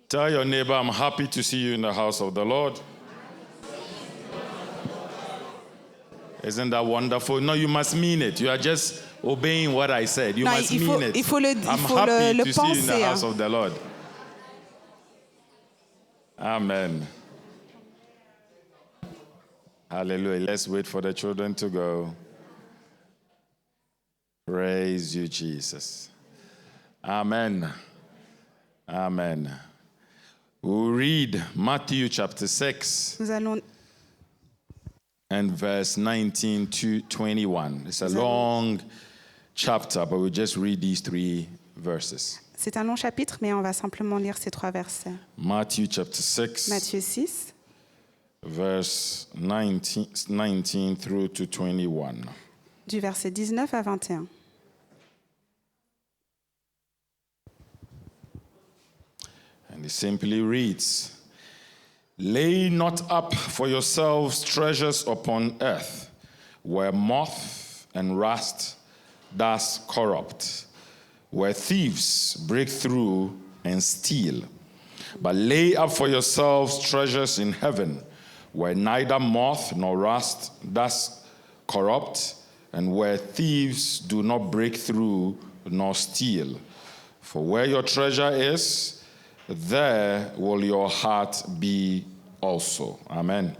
Tell your neighbor, I'm happy to see you in the house of the Lord. Isn't that wonderful? No, you must mean it. You are just obeying what I said. You must mean it. Il faut le I'm happy to see you in the penser. house of the Lord. Amen. Hallelujah. Let's wait for the children to go. Praise you, Jesus. Amen. Amen. We'll read Matthew chapter 6 Nous allons and verse 19 to 21. It's a long chapter, but we'll just read these 3 verses. C'est un long chapitre, mais on va simplement lire ces 3 versets. Matthew chapter 6, Matthieu 6, verse 19 through to 21. du verset 19 à 21. And it simply reads, "Lay not up for yourselves treasures upon earth, where moth and rust does corrupt, where thieves break through and steal. But lay up for yourselves treasures in heaven, where neither moth nor rust does corrupt, and where thieves do not break through nor steal. For where your treasure is, there will your heart be also." Amen.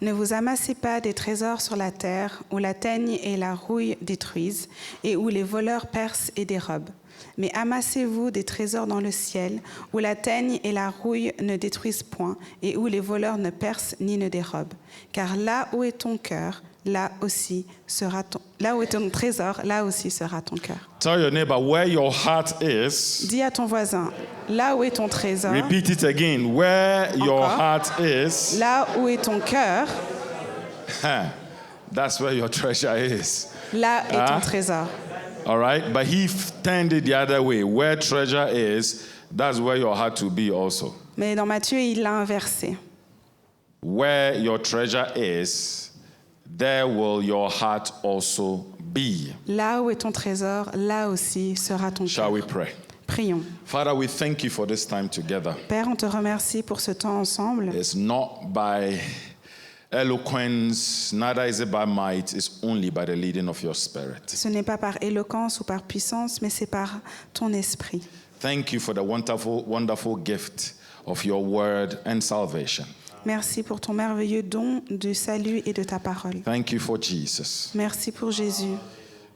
Ne vous amassez pas des trésors sur la terre, où la teigne et la rouille détruisent, et où les voleurs percent et dérobent. Mais amassez-vous des trésors dans le ciel, où la teigne et la rouille ne détruisent point, et où les voleurs ne percent ni ne dérobent. Car là où est ton cœur, là où est ton trésor, là aussi sera ton cœur. Tell your neighbor, where your heart is. Dis à ton voisin, là où est ton trésor, Repeat it again. Where your Encore. heart is, là où est ton cœur, that's where your treasure is. là est ton trésor. All right? But he turned it the other way. Where treasure is, that's where your heart will be also. Mais dans Matthieu, il l'a inversé. Where your treasure is, there will your heart also be. Là où est ton trésor, là aussi sera ton Shall cœur. we pray? Prions. Father, we thank you for this time together. Père, on te remercie pour ce temps ensemble. It's not by eloquence, neither is it by might, it's only by the leading of your Spirit. Ce n'est pas par éloquence ou par puissance, mais c'est par ton esprit. Thank you for the wonderful, wonderful gift of your word and salvation. Merci pour ton merveilleux don du salut et de ta parole. Thank you for Jesus. Merci pour Jésus.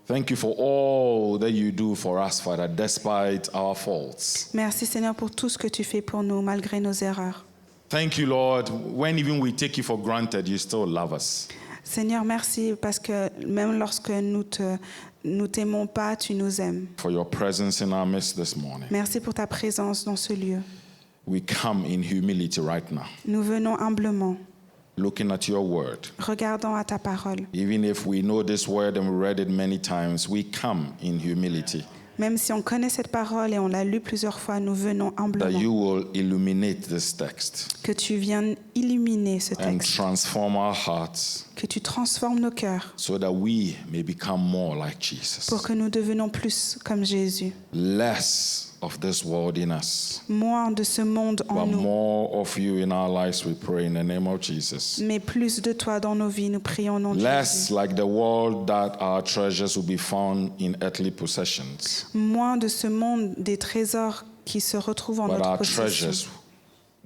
Thank you for all that you do for us, Father, despite our faults. Merci Seigneur pour tout ce que tu fais pour nous, malgré nos erreurs. Thank you, Lord. When even we take you for granted, you still love us. Seigneur, merci parce que même lorsque nous t'aimons pas, tu nous aimes. For your presence in our midst this morning. Merci pour ta présence dans ce lieu. We come in humility right now, Nous venons humblement, looking at your word. regardant à ta parole. Even if we know this word and we read it many times, we come in humility. Même si on connaît cette parole et on l'a lue plusieurs fois, nous venons That humblement. you will illuminate this text Que tu viennes illuminer ce and texte. transform our hearts Que tu transformes nos cœurs so that we may become more like Jesus. pour que nous devenions plus comme Jésus. Less of this world in us, Moins de ce monde en but nous, more of you in our lives, we pray in the name of Jesus. mais plus de toi dans nos vies, nous prions au nom de Jésus. Less like the world, that our treasures will be found in earthly possessions, Moins de ce monde des trésors qui se retrouvent en but notre our possession, treasures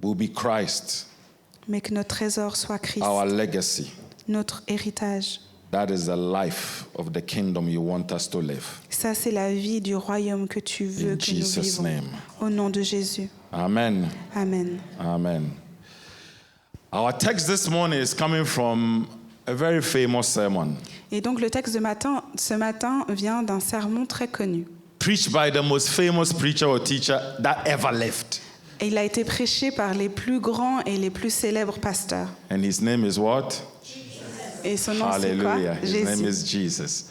will be Christ, mais que notre trésor soit Christ, our legacy. notre héritage. That is the life of the kingdom you want us to live. Ça, c'est la vie du royaume que tu veux In que nous Jesus' vivons. name. Au nom de Jésus. Amen. Amen. Amen. Our text this morning is coming from a very famous sermon, Et donc le texte ce matin vient d'un sermon très connu. preached by the most famous preacher or teacher that ever lived. Et il a été prêché par les plus grands et les plus célèbres pasteurs. And his name is what? Et son nom, c'est quoi? Hallelujah. His name Jésus. is Jesus.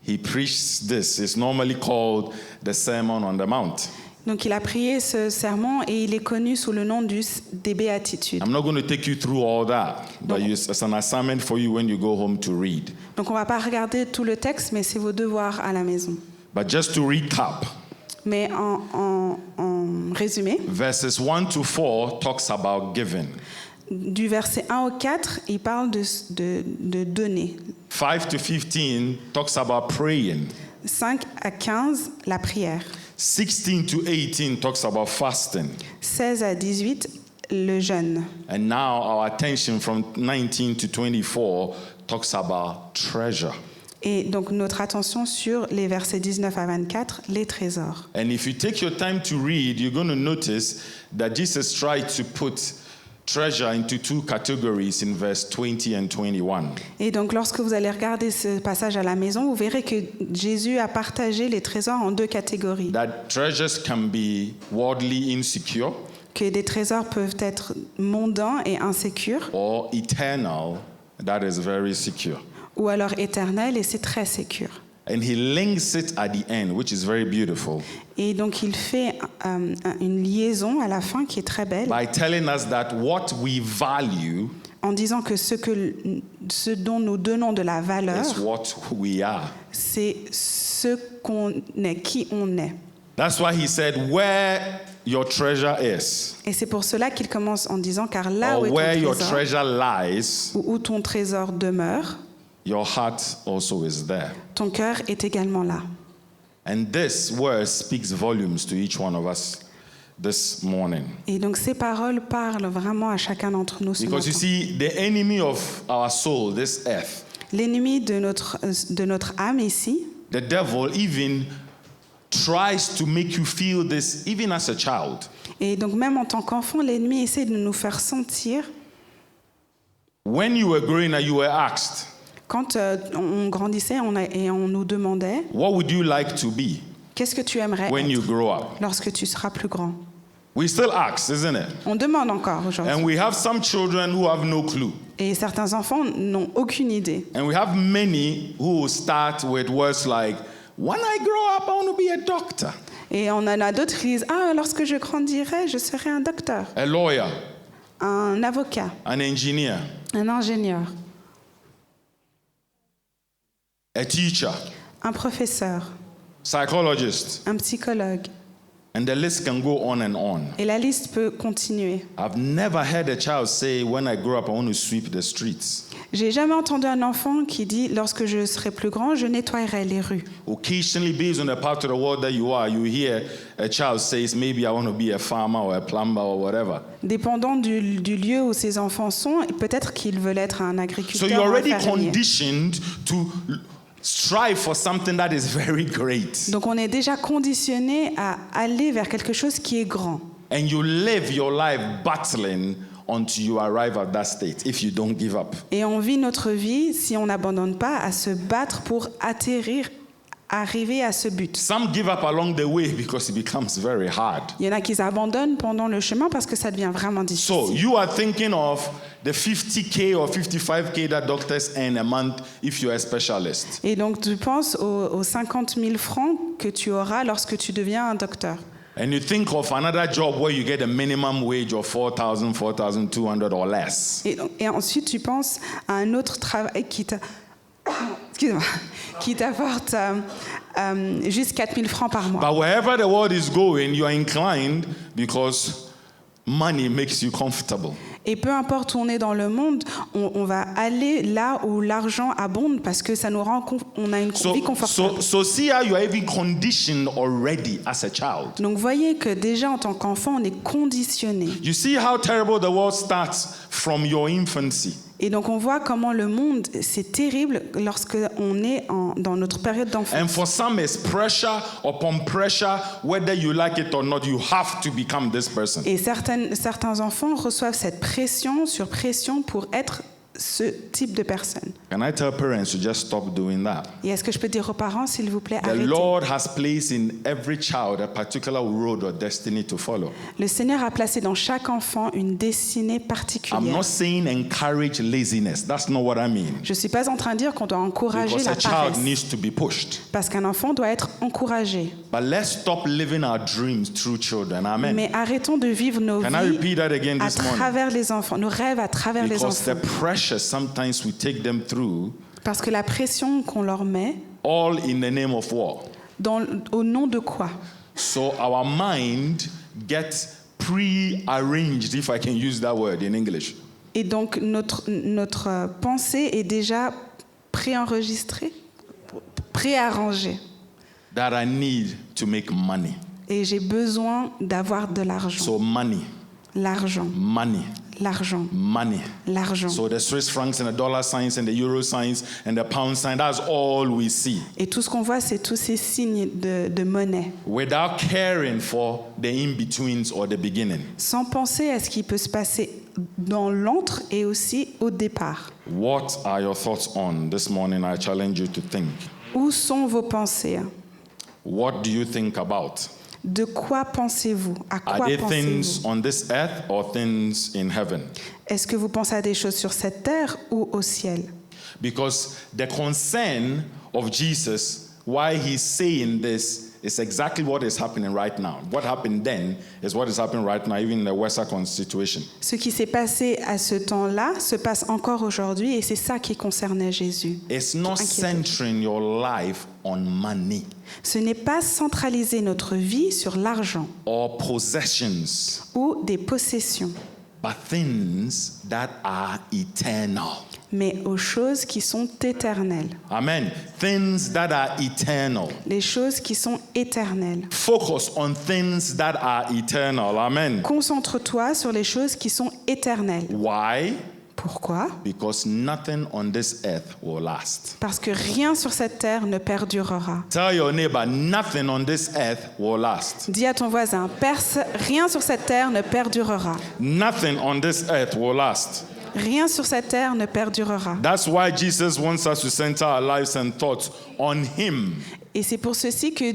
He preached this. It's normally called the Sermon on the Mount. Donc il a prié ce sermon et il est connu sous le nom des béatitudes. I'm not going to take you through all that, but it's an assignment for you when you go home to read. Donc on ne va pas regarder tout le texte, mais c'est vos devoirs à la maison. But just to recap, Mais en en résumé. Verses 1 to 4 talks about giving. Du verset 1 au 4, il parle de donner. 5 to 15 talks about praying. 5 à 15, la prière. 16 to 18 talks about fasting. 16 à 18, le jeûne. And now our attention from 19 to 24 talks about treasure. Et donc notre attention sur les versets 19 à 24, les trésors. And if you take your time to read, you're going to notice that Jesus tried to put treasure into two categories in verse 20 and 21. Et donc lorsque vous allez regarder ce passage à la maison, vous verrez que Jésus a partagé les trésors en deux catégories. That treasures can be worldly insecure Que des trésors peuvent être mondains et insécures, or eternal, that is very secure. ou alors éternels, et c'est très sécure. And he links it at the end, which is very beautiful, Et donc il fait une liaison à la fin qui est très belle, by telling us that what we value en disant que ce dont nous donnons de la valeur, is what we are. c'est ce qu'on est, qui on est. That's why he said, where your treasure is, Et c'est pour cela qu'il commence en disant, car là or où est where ton your trésor, treasure lies, où ton trésor demeure, your heart also is there. ton cœur est également là. And this word speaks volumes to each one of us this morning. Et donc ces paroles parlent vraiment à chacun d'entre nous ce Because you matin. see, the enemy of our soul, this earth, L'ennemi de notre âme ici, the devil even tries to make you feel this even as a child. et donc même en tant qu'enfant, l'ennemi essaie de nous faire sentir, When you were growing up, you were asked, quand on grandissait et on nous demandait, what would you like to be qu'est-ce que tu aimerais when être you grow up? lorsque tu seras plus grand? We still ask, isn't it? On demande encore aujourd'hui. And we have some children who have no clue. Et certains enfants n'ont aucune idée. And we have many who will start with words like, when I grow up, I want to be a doctor, Et on en a d'autres qui disent, ah, lorsque je grandirai, je serai un docteur, a lawyer, un avocat, an engineer, un ingénieur, a teacher, un professeur, psychologist, un psychologue. and the list can go on and on. Et la liste peut continuer. I've never heard a child say, when I grow up, I want to sweep the streets. J'ai jamais entendu un enfant qui dit, lorsque je serai plus grand, je nettoierai les rues. Occasionally, based on the part of the world that you are, you hear a child says, maybe I want to be a farmer or a plumber or whatever. Dépendant du lieu où ces enfants sont, peut-être qu'ils veulent être un So agriculteur you're ou un already fermier. conditioned to strive for something that is very great. Donc on est déjà conditionné à aller vers quelque chose qui est grand. And you live your life battling until you arrive at that state if you don't give up. Et on vit notre vie, si on n'abandonne pas, à se battre pour arriver à ce but. Some give up along the way because it becomes very hard. Il y en a qui abandonnent pendant le chemin parce que ça devient vraiment So difficile. you are thinking of the 50K or 55K that doctors earn a month if you're a specialist. Et donc tu penses aux 50 000 francs que tu auras lorsque tu deviens un docteur. And you think of another job where you get a minimum wage of 4,000, 4,200 or less. Et ensuite tu penses à un autre travail excuse-moi, qui t'apporte juste 4 000 francs par mois. But wherever the world is going, you are inclined because money makes you comfortable. Et peu importe où on est dans le monde, on va aller là où l'argent abonde parce que ça nous rend on a une vie confortable. So see how you are even conditioned already as a child. Donc voyez que déjà en tant qu'enfant, on est conditionné. You see how terrible the world starts from your infancy. Et donc on voit comment le monde, c'est terrible lorsque on est dans notre période And d'enfance. for some, it's pressure upon pressure, whether you like it or not, you have to become this person. Et certains enfants reçoivent cette pression sur pression pour être ce type de personne. Can I tell parents to just stop doing that? Et est-ce que je peux dire aux parents, s'il vous plaît, The arrêtez. Lord has placed in every child a particular road or destiny to follow. Le Seigneur a placé dans chaque enfant une destinée I'm particulière. not saying encourage laziness. That's not what I mean. Je ne suis pas en train de dire qu'on doit encourager Because la a child paresse, needs to be pushed. parce qu'un enfant doit être encouragé. But let's stop living our dreams through children. Amen. Mais arrêtons de vivre nos Can I vies repeat that again à this morning? travers les enfants, nos rêves à travers les Because the enfants. pressure sometimes we take them through, Parce que la pression qu'on leur met, all in the name of war. au nom de quoi? So our mind get pre-arranged, if I can use that word in English. Et donc notre pensée est déjà préenregistrée, préarrangée. That I need to make money. Et j'ai besoin d'avoir de l'argent. So money, L'argent, money, l'argent, money. l'argent. So the Swiss francs and the dollar signs and the euro signs and the pound sign, that's all we see. Et tout ce qu'on voit, c'est tous ces signes de monnaie, Without caring for the in-betweens or the beginning. sans penser à ce qui peut se passer dans l'entre et aussi au départ. What are your thoughts on this morning? I challenge you to think. Où sont vos pensées? What do you think about? De quoi pensez-vous? À Are quoi there pensez-vous? things on this earth or things in heaven? Est-ce que vous pensez à des choses sur cette terre ou au ciel? Because the concern of Jesus, why he's saying this, is exactly what is happening right now. What happened then is what is happening right now, even in the Western situation. Ce qui s'est passé à ce temps-là se passe encore aujourd'hui et c'est ça qui concernait Jésus. It's not centering your life on money Ce n'est pas centraliser notre vie sur l'argent or possessions, ou des possessions, but things that are eternal. mais aux choses qui sont éternelles. Amen. Things that are eternal. Les choses qui sont éternelles. Focus on things that are eternal. Amen. Concentre-toi sur les choses qui sont éternelles. Why? Pourquoi? Because nothing on this earth will last. Parce que rien sur cette terre ne perdurera. Tell your neighbor, nothing on this earth will last. Dis à ton voisin, rien sur cette terre ne perdurera. Nothing on this earth will last. Rien sur cette terre ne perdurera. That's why Jesus wants us to center our lives and thoughts on Him. Et c'est pour ceci que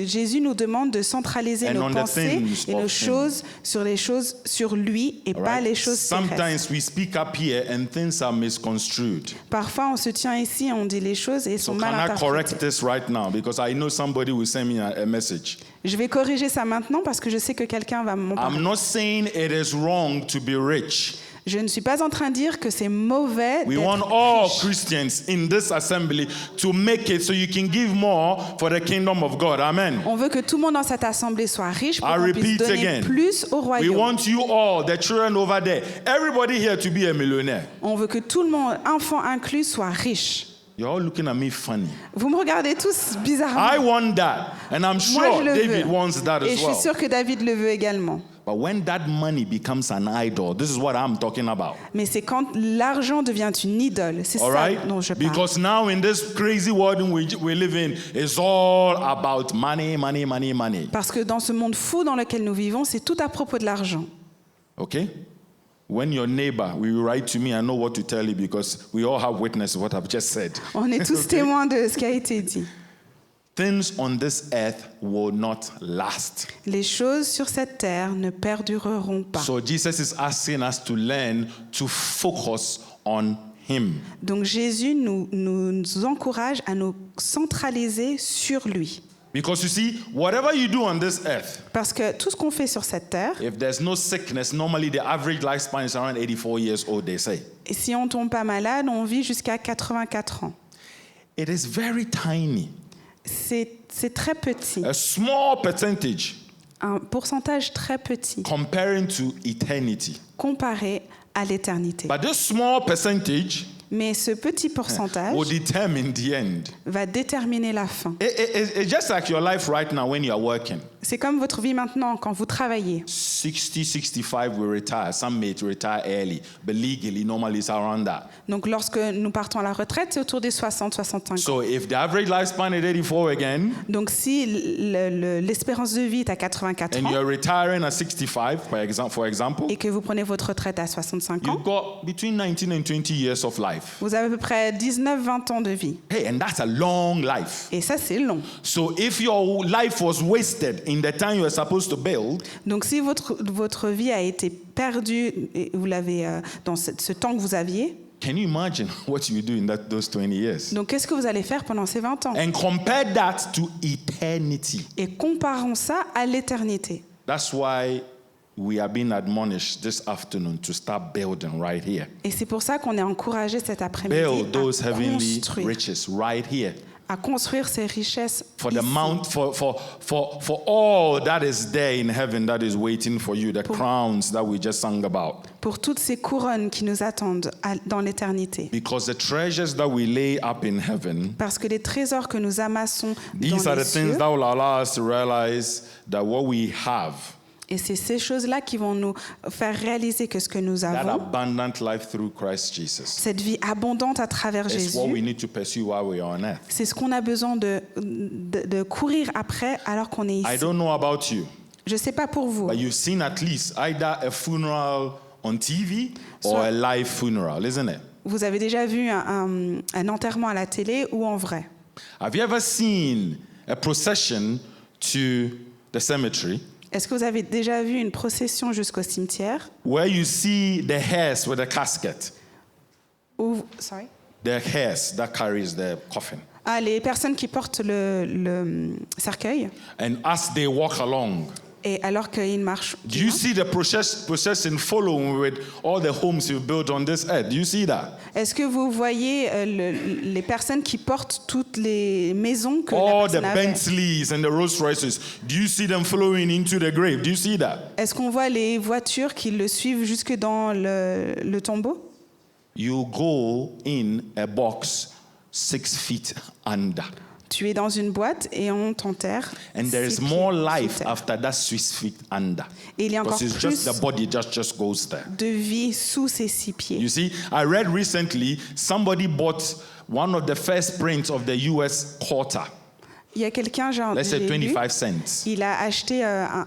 Jésus nous demande de centraliser And nos on the pensées things et nos of choses sur les choses sur lui et All pas right? les choses terrestres. Sometimes we speak up here and things are misconstrued. Parfois, on se tient ici, on dit les choses et elles sont So mal can I correct interprétées. this right now? Because I know somebody will send me a message. Je vais corriger ça maintenant parce que je sais que quelqu'un va m'en parler. I'm not saying it is wrong to be rich. Je ne suis pas en train de dire que c'est mauvais We want d'être all riche. Christians in this assembly to make it so you can give more for the kingdom of God. Amen. On veut que tout le monde dans cette assemblée soit riche pour I qu'on puisse repeat donner again. plus au We royaume. want you all, the children over there, everybody here to be a millionaire. On veut que tout le monde, enfants inclus, soit riche. You're all looking at me funny. Vous me regardez tous bizarrement. I want that, and I'm Moi, sure je le David veux. wants that Et as je suis well. sûre que David le veut également. But when that money becomes an idol, this is what I'm talking about. Mais c'est quand l'argent devient une idole. C'est All ça right? dont je parle. Because now in this crazy world we live in, it's all about money, money, money, money. Parce que dans ce monde fou dans lequel nous vivons, c'est tout à propos de l'argent. Okay? When your neighbor will write to me, I know what to tell you because we all have witness of what I've just said. On est tous Okay? témoins de ce qui a été dit. Things on this earth will not last. Les choses sur cette terre ne perdureront pas. So Jesus is asking us to learn to focus on Him. Donc Jésus nous encourage à nous centraliser sur lui. Because you see, whatever you do on this earth, Parce que tout ce qu'on fait sur cette terre, if there's no sickness, normally the average lifespan is around 84 years old, they say. et si on tombe pas malade, on vit jusqu'à 84 ans. It is very tiny, C'est très petit, a small percentage un pourcentage très petit comparing to eternity. comparé à l'éternité. But this small percentage Mais ce petit pourcentage will determine the end. va déterminer la fin. It's just like your life right now when you are working. C'est comme votre vie maintenant quand vous travaillez. 60, 65 will retire. Some may retire early, but legally, normally it's around that. Donc lorsque nous partons à la retraite, c'est autour des 60-65 ans. So if the average lifespan is 84 again, Donc si l'espérance de vie est à 84 and ans you're retiring at 65, for example, et que vous prenez votre retraite à 65 ans, you've got between 19 and 20 years of life. vous avez à peu près 19-20 ans de vie. Hey, and that's a long life. Et ça, c'est long. So if your life was wasted in the time you were supposed to build, Donc si votre vie a été perdue, et vous l'avez dans ce temps que vous aviez, can you imagine what you do in those 20 years? donc qu'est-ce que vous allez faire pendant ces 20 ans? And compare that to eternity. Et comparons ça à l'éternité. That's why we are being admonished this afternoon to start building right here. Et c'est pour ça qu'on est encouragé cet après-midi Build those à heavenly construire, riches right here. à construire ses richesses For the ici. mount, for all that is there in heaven that is waiting for you, the crowns that we just sang about. Pour toutes ces couronnes qui nous attendent dans l'éternité. Because the treasures that we lay up in heaven, Parce que les trésors que nous amassons these dans are les the things cieux, that will allow us to realize that what we have, et c'est ces choses-là qui vont nous faire réaliser que ce que nous that avons, abundant life through Christ Jesus, cette vie abondante à travers is what we Jésus, need to pursue while we are on earth. c'est ce qu'on a besoin de courir après alors qu'on est I ici. don't know about you, Je ne sais pas pour vous, but you've seen at least either a funeral on TV or a live funeral, isn't it? vous avez déjà vu un enterrement à la télé ou en vrai. Have you ever seen a procession to the cemetery Est-ce que vous avez déjà vu une procession jusqu'au cimetière where you see the hearse with a casket, Sorry. the hearse that carries the coffin? Ah, les personnes qui portent le cercueil, And as they walk along, et alors qu'ils marchent, do you see the procession following with all the homes you've built on this earth? Do you see that? est-ce que vous voyez les personnes qui portent toutes les maisons que la All the personne avait? Bentleys and the Rolls Royces, do you see them following into the grave? Do you see that? Est-ce qu'on voit les voitures qui le suivent jusque dans le tombeau? You go in a box 6 feet under. Tu es dans une boîte et on t'enterre. And there is 6 pieds more sous life terre. after that 6 feet under. Et il y a encore Because it's just plus the body just goes there. de vie sous ces 6 pieds. You see, I read recently somebody bought one of the first prints of the US quarter. Il y a quelqu'un, Let's say j'ai lu, 25 cents. il a acheté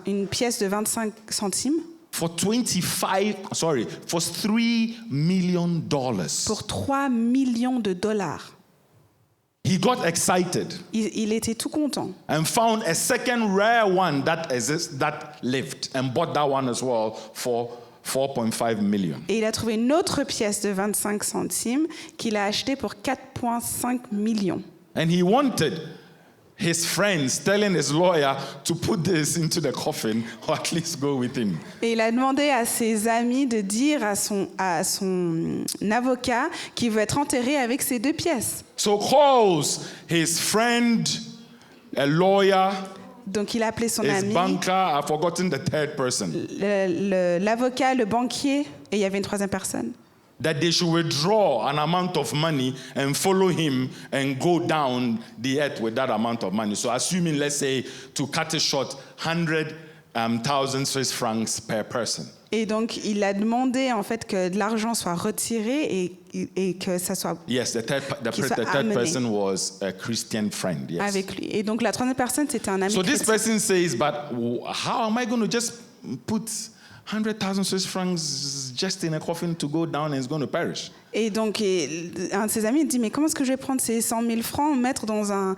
une pièce de 25 centimes For $3 million. pour 3 millions de dollars. He got excited Il était tout content. and found a second rare one that lived and bought that one as well for 4.5 million. Et il a trouvé une autre pièce de 25 centimes qu'il a achetée pour 4,5 millions. And he wanted his friends telling his lawyer to put this into the coffin or at least go with him. Et il a demandé à ses amis de dire à son avocat qu'il veut être enterré avec ces 2 pièces. So calls his friend, a lawyer, Donc il a appelé son his ami, banker, I've forgotten the third person, l'avocat, le banquier, et il y avait une 3e personne. that they should withdraw an amount of money and follow him and go down the earth with that amount of money. So assuming, let's say, to cut it short, 100,000 Swiss francs per person. Et donc il a demandé en fait que de l'argent soit retiré et que ça soit Yes, the third Qu'il soit third amené. person was a Christian friend. Yes. avec lui. Et donc la 3e personne, c'était un ami So this chrétien. person says, but how am I going to just put 100,000 Swiss francs just in a coffin to go down and it's going to perish? Et donc un de ses amis dit, mais comment est-ce que je vais prendre ces 100 000 francs, mettre dans un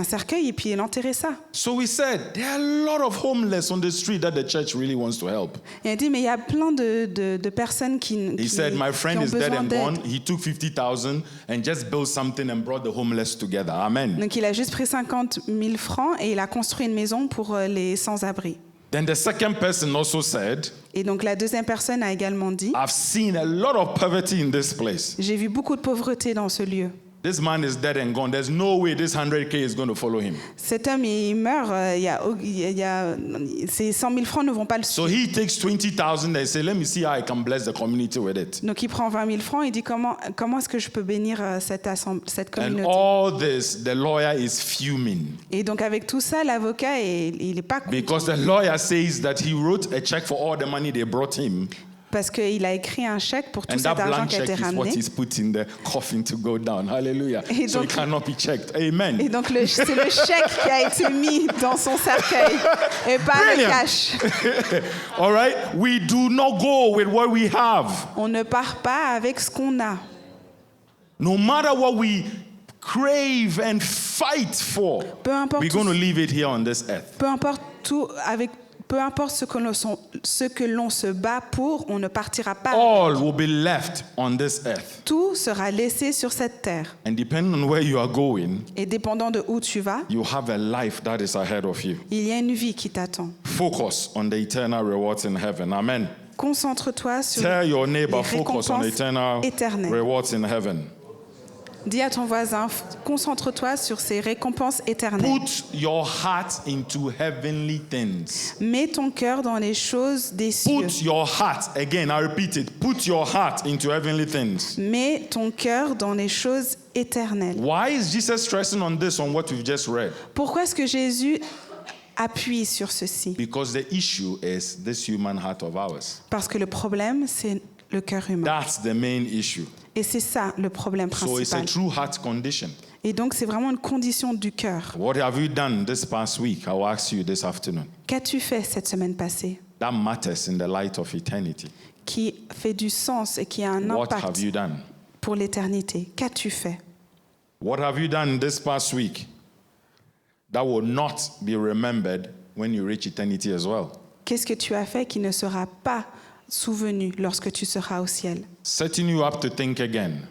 cercueil et puis l'enterrer ça? So we said, there are a lot of homeless on the street that the church really wants to help. Et il a dit, mais il y a plein de personnes qui He said, my qui friend ont is dead besoin and gone. d'aide. He took 50,000 and just built something and brought the homeless together. Amen. Donc il a juste pris 50 000 francs et il a construit une maison pour les sans-abri. Then the second person also said, Et donc la 2e personne a également dit, I've seen a lot of poverty in this place. j'ai vu beaucoup de pauvreté dans ce lieu. This man is dead and gone. There's no way this 100K is going to follow him. Cet homme, il meurt, ces 100 000 francs ne vont pas le So suivre. he takes 20,000 and say, let me see how I can bless the community with it. Donc il prend 20 000 francs et dit comment est-ce que je peux bénir cette And communauté. all this, the lawyer is fuming Et donc avec tout ça, l'avocat, il n'est pas content because the lawyer says that he wrote a check for all the money they brought him. parce qu'il a écrit un chèque pour tout And cet that argent blank qui a check été is what ramené. he's put in the coffin to go down. Hallelujah. Et So it donc- cannot be checked. Amen. Et donc c'est le chèque qui a été mis dans son cercueil et pas le Brilliant. cash. All right? We do not go with what we have. On ne part pas avec ce qu'on a. No matter what we crave and fight for, Peu importe we're tout- going to leave it here on this earth. Peu importe ce que l'on se bat pour, on ne partira pas. All will be left on this earth. Tout sera laissé sur cette terre. And depending on where you are going, Et dépendant de où tu vas, you have a life that is ahead of you. il y a une vie qui t'attend. Focus on the eternal rewards in heaven. Amen. Concentre-toi sur Tell your les neighbor, focus on the récompenses eternal éternelles. rewards in heaven. Dis à ton voisin, concentre-toi sur ces récompenses éternelles. Put your heart into heavenly things. Mets ton cœur dans les choses des cieux. Put your heart, again, I repeat it, put your heart into heavenly things. Mets ton cœur dans les choses éternelles. Why is Jesus stressing on this, on what we've just read? Pourquoi est-ce que Jésus appuie sur ceci? Because the issue is this human heart of ours. Parce que le problème, c'est le cœur humain. That's the main issue. Et c'est ça le problème So it's a principal. true heart condition. Et donc, c'est vraiment une condition du cœur. What have you done this past week? I will ask you this afternoon. Qu'as-tu fait cette semaine passée That matters in the light of eternity. qui fait du sens et qui a un What have impact you done? pour l'éternité? Qu'as-tu fait? What have you done this past week that will not be remembered when you reach eternity as well? Qu'est-ce que tu as fait qui ne sera pas souvenu lorsque tu seras au ciel? Setting you up to think again.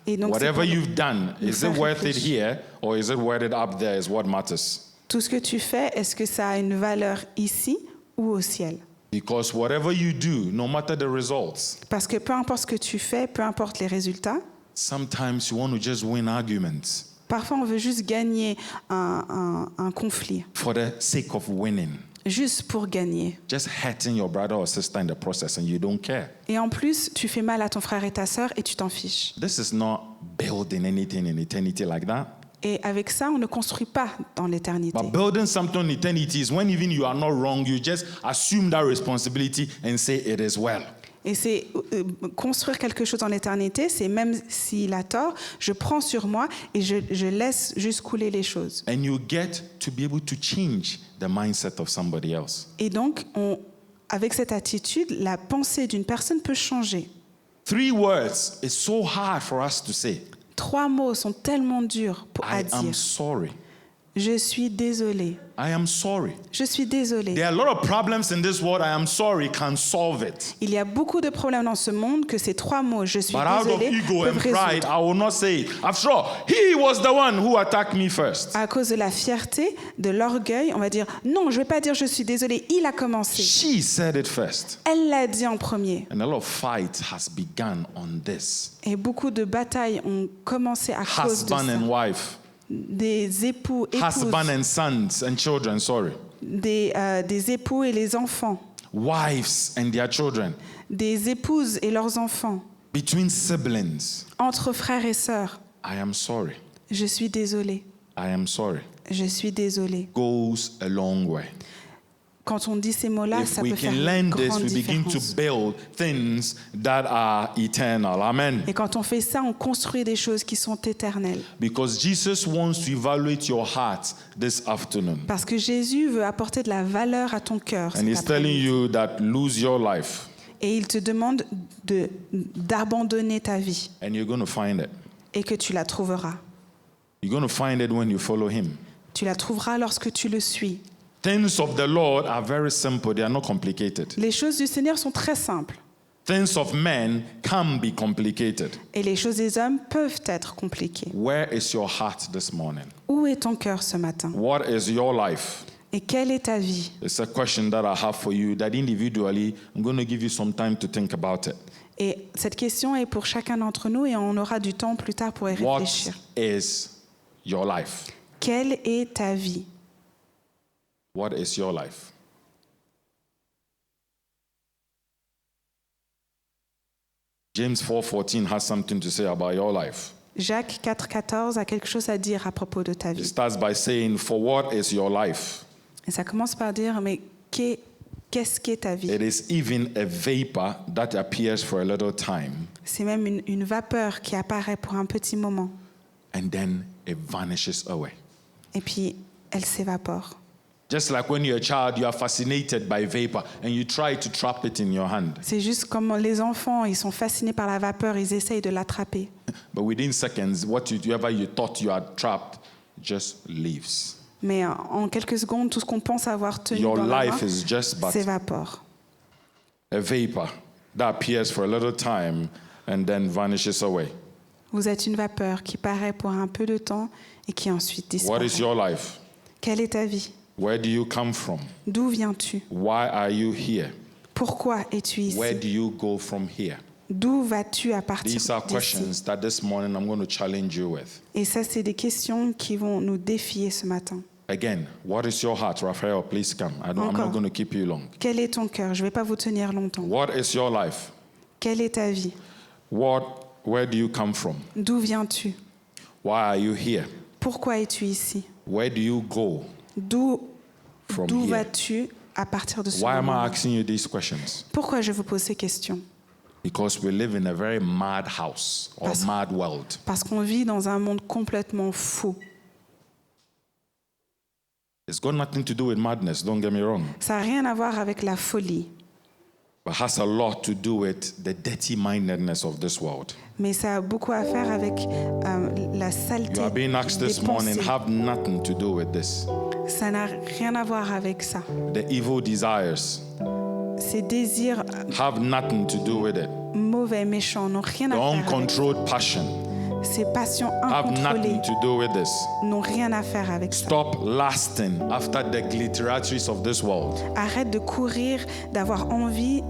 Et donc, c'est Whatever pour you've done, nous is faire it worth it réfléchir. here or is it worth it up there is what matters. Tout ce que tu fais, est-ce que ça a une valeur ici ou au ciel? Because whatever you do, no matter the results, Parce que peu importe ce que tu fais, peu importe les résultats, sometimes you want to just win arguments parfois on veut juste gagner un conflit, for the sake of winning. juste pour gagner. Just hurting your brother or sister in the process and you don't care. Et en plus, tu fais mal à ton frère et ta sœur et tu t'en fiches. This is not building anything in eternity like that. Et avec ça, on ne construit pas dans l'éternité. But building something in eternity is when even you are not wrong, you just assume that responsibility and say it is well. Et c'est construire quelque chose dans l'éternité, c'est même s'il a tort, je prends sur moi et je laisse juste couler les choses. And you get to be able to change the mindset of somebody else. Et donc, avec cette attitude, la pensée d'une personne peut changer. 3 words is so hard for us to say. 3 mots sont tellement durs à I am dire. sorry. Je suis désolé. I am sorry. Je suis désolé. There are a lot of problems in this world. I am sorry can solve it. Il y a beaucoup de problèmes dans ce monde que ces 3 mots, je suis But out of désolé, ego peuvent and pride, résoudre. I will not say it. After all, he was the one who attacked me first. À cause de la fierté, de l'orgueil, on va dire non, je ne vais pas dire je suis désolé, il a commencé. She said it first. Elle l'a dit en premier. And a lot of fight has begun on this. Et beaucoup de batailles ont commencé à cause de Husband ça. and wife. Des époux, épouses, Husband and sons and children, sorry. des époux et les enfants, Wives and their children. des épouses et leurs enfants, Between siblings. entre frères et sœurs. I am sorry. Je suis désolé, I am sorry. je suis désolé. Goes a long way. Quand on dit ces mots-là, If ça we peut faire can une learn this, grande we begin to différence. build things that are eternal. Amen. Et quand on fait ça, on construit des choses qui sont éternelles. Because Jesus wants to evaluate your heart this afternoon. Parce que Jésus veut apporter de la valeur à ton cœur. And cet he's telling après-midi. you that lose your life Et il te demande d'abandonner ta vie and you're going to find it. et que tu la trouveras. You're going to find it when you follow him. Tu la trouveras lorsque tu le suis. Things of the Lord are very simple. They are not complicated. Les choses du Seigneur sont très simples. Things of men can be complicated. Et les choses des hommes peuvent être compliquées. Where is your heart this morning? Où est ton cœur ce matin? What is your life? Et quelle est ta vie? It's a question that I have for you that individually I'm going to give you some time to think about it. Et cette question est pour chacun d'entre nous et on aura du temps plus tard pour y What réfléchir. is your life? Quelle est ta vie? What is your life? James 4:14 has something to say about your life. Jacques 4,14 a quelque chose à dire à propos de ta It vie. starts by saying, "For what is your life? Et ça commence par dire, mais qu'est-ce qu'est ta vie? It is even a vapor that appears for a little time, C'est même une vapeur qui apparaît pour un petit moment. and then it vanishes away." Et puis, elle s'évapore. Just like when you're a child, you are fascinated by vapor, and you try to trap it in your hand. C'est juste comme les enfants, ils sont fascinés par la vapeur, ils essayent de l'attraper. But within seconds, whatever you thought you had trapped just leaves. Mais en quelques secondes, tout ce qu'on pense avoir tenu Your dans la life main is just but s'évapore. a vapor that appears for a little time and then vanishes away. Vous êtes une vapeur qui paraît pour un peu de temps et qui ensuite What disparaît. is your life? Quelle est ta vie? Where do you come from? D'où viens-tu? Why are you here? Pourquoi es-tu ici? Where do you go from here? D'où vas-tu à partir These are d'ici? questions that this morning I'm going to challenge you with. Et ça, c'est des questions qui vont nous défier ce matin. Again, what is your heart? Raphael, please come. I'm Encore. not going to keep you long. Quel est ton cœur? Je ne vais pas vous tenir longtemps. What is your life? Quelle est ta vie? Where do you come from? D'où viens-tu? Why are you here? Pourquoi es-tu ici? Where do you go D'où from d'où here? vas-tu à partir de ce Why am I moment? asking you these questions? Pourquoi je vous pose ces questions? Because we live in a very mad house or Parce- mad world. Parce qu'on vit dans un monde complètement fou. It's got nothing to do with madness, don't get me wrong, Ça n'a rien à voir avec la folie, but has a lot to do with the dirty-mindedness of this world. mais ça a beaucoup à faire avec la saleté You are being asked des this morning, pensées. have nothing to do with this. Ça n'a rien à voir avec ça. The evil desires Ces désirs have nothing to do with it. mauvais, méchants n'ont rien The à faire avec ça. uncontrolled passion Ces passions have incontrôlées nothing to do with this. n'ont rien à faire avec ça. Stop lasting after the glitteratories of this world. Arrête de courir, d'avoir envie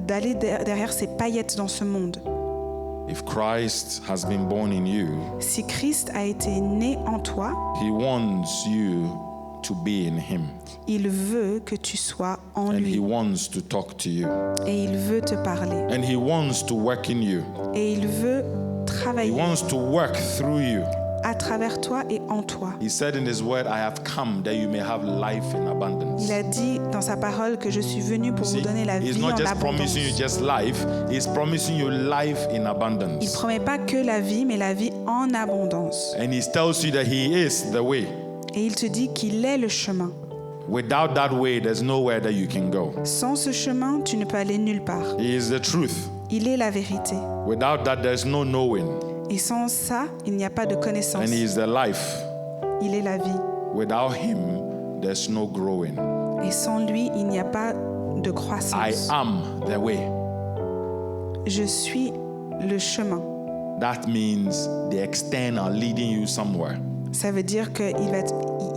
d'aller derrière ces paillettes dans ce monde. If Christ has been born in you, Si Christ a été né en toi, he wants you to be in him. il veut que tu sois en And he lui. wants to talk to you. Et il veut te parler. And he wants to work in you. Et il veut He travailler wants to work through you. à travers toi et en toi. He said in his word, I have come that you may have life in abundance. Il a dit dans sa parole que je suis venu pour vous See, donner la he's vie not en just abondance. promising you just life, he's promising you life in Il ne abundance. promet pas que la vie, mais la vie en abondance. And he tells you that he is the way. Et il te dit qu'il est le chemin. Without that way, there's nowhere that you can go. Sans ce chemin, tu ne peux aller nulle part. He is the truth. Il est la vérité. Without that, there's no knowing. Et sans ça, il n'y a pas de connaissance. And he is the life. Il est la vie. Without him, there's no growing. Et sans lui, il n'y a pas de I croissance. am the way. Je suis le chemin. That means the external leading you somewhere. Ça veut dire qu'il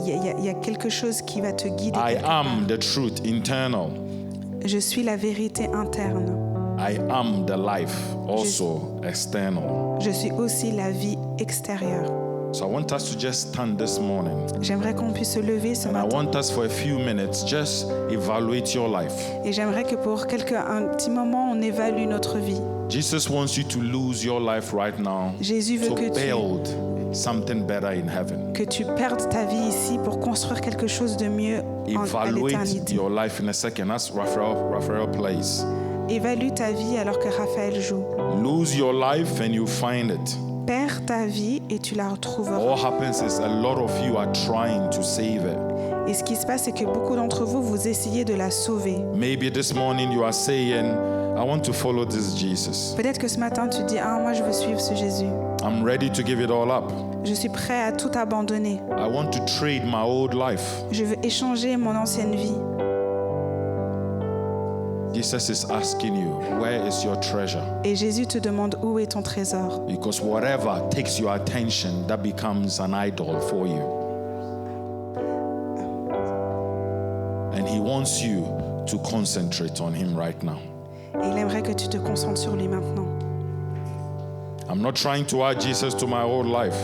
y a quelque chose qui va te guider. I quelque part. am the truth, internal. Je suis la vérité interne. I am the life, also external. Je suis aussi la vie extérieure. So I want us to just stand this morning. J'aimerais qu'on puisse se lever ce And I matin. want us for a few minutes, just evaluate your life. Et j'aimerais que pour un petit moment, on évalue notre vie. Jesus wants you to lose your life right now Jésus veut to que build something better in heaven. tu perdes ta vie ici pour construire quelque chose de mieux à Evaluate l'éternité. your life in a second. As Raphael plays. Évalue ta vie alors que Raphaël joue. Lose your life and you find it. Perds ta vie et tu la retrouveras. What happens is a lot of you are trying to save it. Et ce qui se passe, c'est que beaucoup d'entre vous, vous essayez de la sauver. Maybe this morning you are saying, I want to follow this Jesus. Peut-être que ce matin, tu dis, ah, moi, je veux suivre ce Jésus. I'm ready to give it all up. Je suis prêt à tout abandonner. I want to trade my old life. Je veux échanger mon ancienne vie. Jesus is asking you, where is your treasure? Et Jésus te demande où est ton trésor. Because whatever takes your attention, that becomes an idol for you. And he wants you to concentrate on him right now. Et il aimerait que tu te concentres sur lui maintenant. I'm not trying to add Jesus to my old life,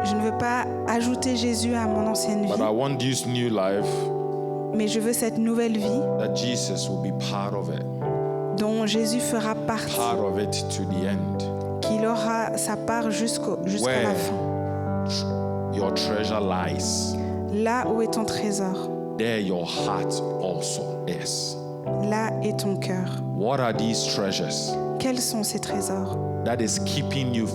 Je ne veux pas ajouter Jésus à mon ancienne but vie, I want this new life mais je veux cette nouvelle vie that Jesus will be part of it, dont Jésus fera partie, part of it to the end. qu'il aura sa part jusqu'à Where la fin. your treasure lies, Là où est ton trésor, there your heart also is. là est ton cœur. What are these treasures Quels sont ces trésors that is keeping you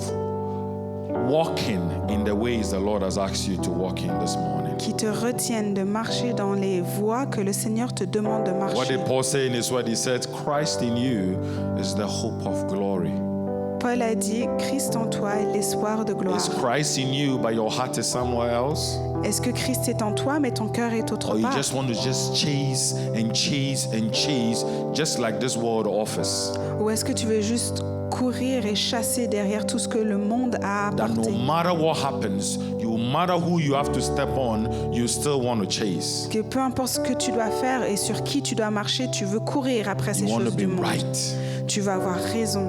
walking in the ways the Lord has asked you to walk in this morning? qui te retiennent de marcher dans les voies que le Seigneur te demande de What marcher? did Paul say in his word? He said, Christ in you is the hope of glory. Paul a dit, Christ en toi est l'espoir de gloire. Is Christ in you, but your heart is somewhere else? Est-ce que Christ est en toi, mais ton cœur est autre Or you part? just want to just chase and chase and chase, just like this world offers? Ou est-ce que tu veux juste courir et chasser derrière tout ce que le monde a That no apporté. matter what happens, no matter who you have to step on, you still want to chase. Que peu importe ce que tu dois faire et sur qui tu dois marcher, tu veux courir après ces You want to choses be du monde. right. Tu veux avoir raison.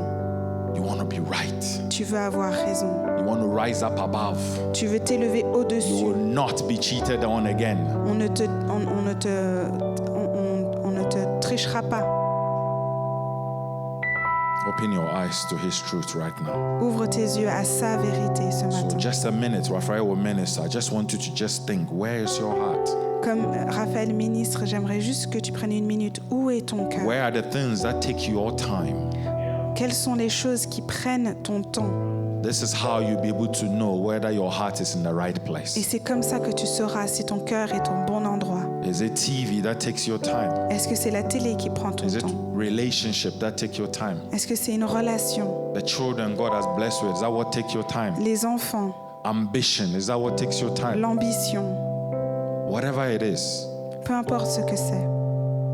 You want to be right. Tu veux avoir raison. You want to rise up above. Tu veux t'élever You au-dessus. will not be cheated on again. On ne te trichera pas. Open your eyes to His truth right now. Ouvre tes yeux à sa vérité ce So matin. just a minute, Raphael will minister. I just want you to just think, where is your heart? Comme Raphaël ministre, j'aimerais juste que tu prennes une minute. Où est ton cœur? Where are the things that take your time? Quelles sont les choses qui prennent ton temps? This is how you'll be able to know whether your heart is in the right Et place. c'est comme ça que tu sauras si ton cœur est au bon endroit. Is it TV that takes your time? Est-ce que c'est la télé qui prend ton Is it temps? relationship that take your time? Est-ce que c'est une relation? The children God has blessed with, is that what takes your time? Les enfants? Ambition, is that what takes your time? L'ambition? Whatever it is, Peu importe ce que c'est.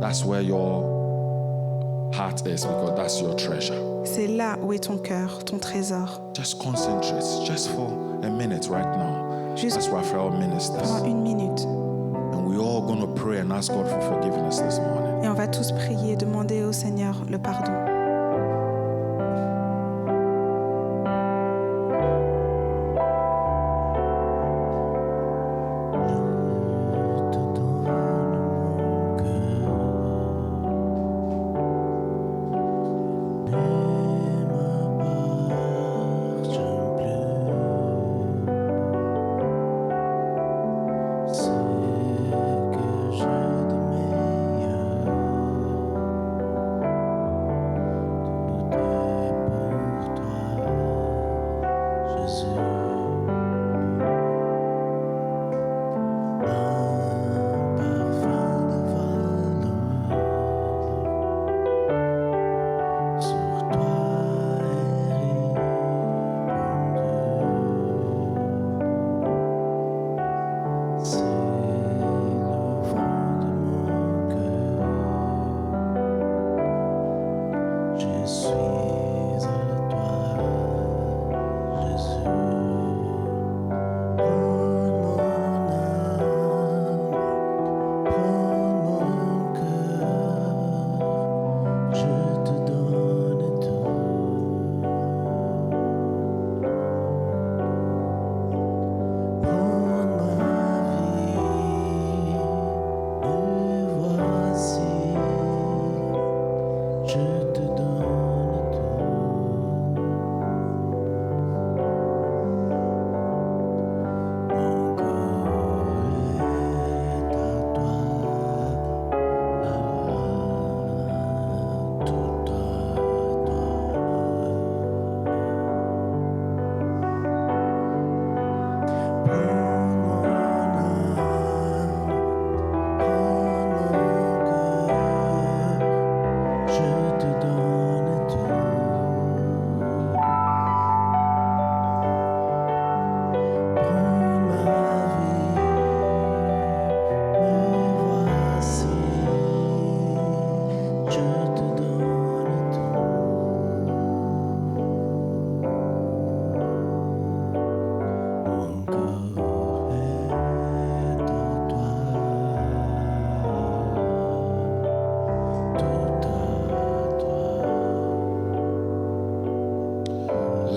that's where your heart is, because that's your treasure. C'est là où est ton cœur, ton trésor. Just concentrate, just for a minute right now. Juste That's Raphael ministers. pendant une minute. And we're all going to pray and ask God for forgiveness this morning. Et on va tous prier et demander au Seigneur le pardon.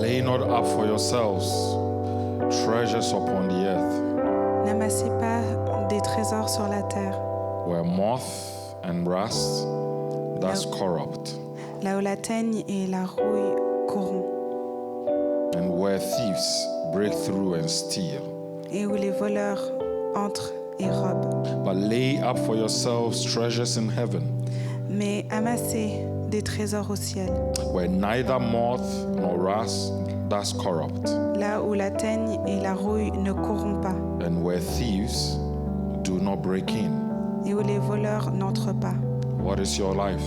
Lay not up for yourselves treasures upon the earth, N'amassez pas des trésors sur la terre, where moth and rust does corrupt, là où la teigne et la rouille corrompent, and where thieves break through and steal. et où les voleurs entrent et robent. But lay up for yourselves treasures in heaven, Mais amassez des trésors au ciel, where neither moth nor rust does corrupt, là où la teigne et la rouille ne corrompent pas, and where thieves do not break in. et où les voleurs n'entrent pas. What is your life?